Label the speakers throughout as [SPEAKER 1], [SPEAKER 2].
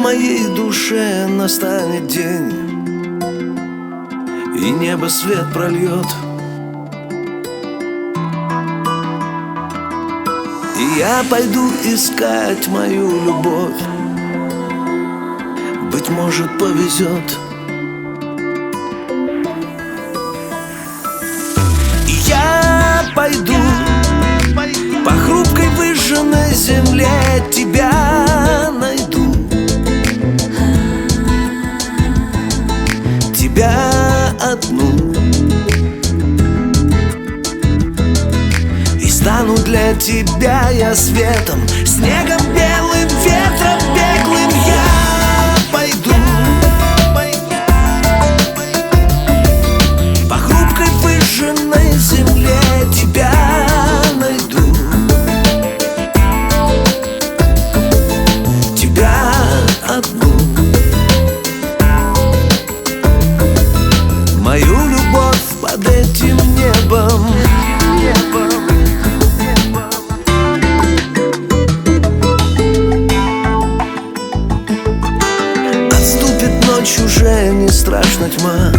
[SPEAKER 1] моей душе настанет день, и небо свет прольет, и я пойду искать мою любовь. Быть может, повезет. И я пойду по хрупкой выжженной земле, тебя найду, тебя одну, и стану для тебя я светом, снегом, белым ветром беглым. Я пойду по хрупкой выжженной земле, тебя найду, тебя одну. Мою любовь под этим небом, отступит ночь, уже не страшна тьма.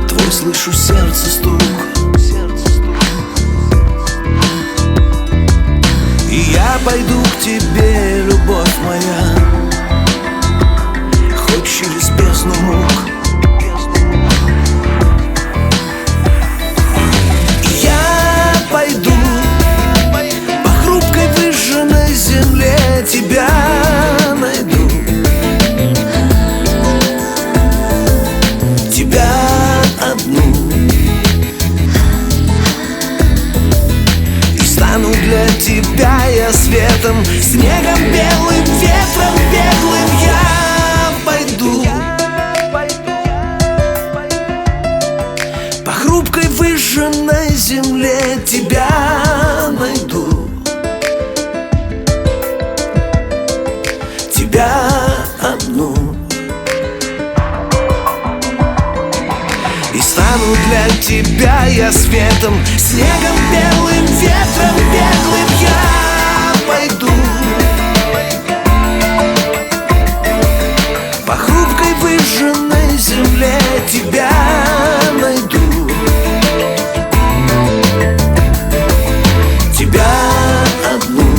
[SPEAKER 1] Твой слышу сердце стук, и я пойду к тебе, любовь моя, хоть через бездну мук. Тебя найду, тебя одну, и стану для тебя я светом, снегом, белым ветром беглым. Я пойду по хрупкой выжженной земле, тебя найду, тебя одну, и стану для тебя я светом, снегом, белым ветром беглым. Я пойду по хрупкой выжженной земле, тебя найду, тебя одну.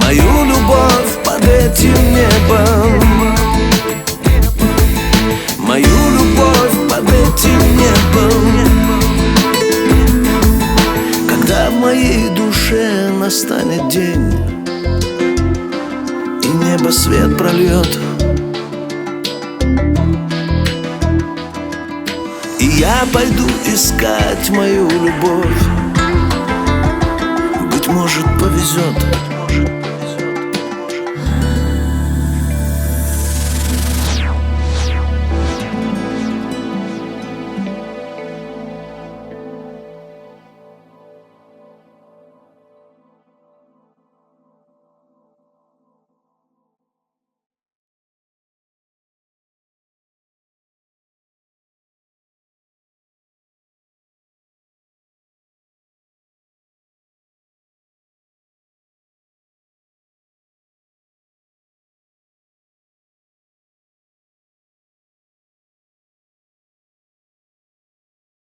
[SPEAKER 1] Мою любовь под этим небом, мою любовь под этим небом. Когда в моей душе настанет день, и небо свет прольет, и я пойду искать мою любовь. Быть может, повезет.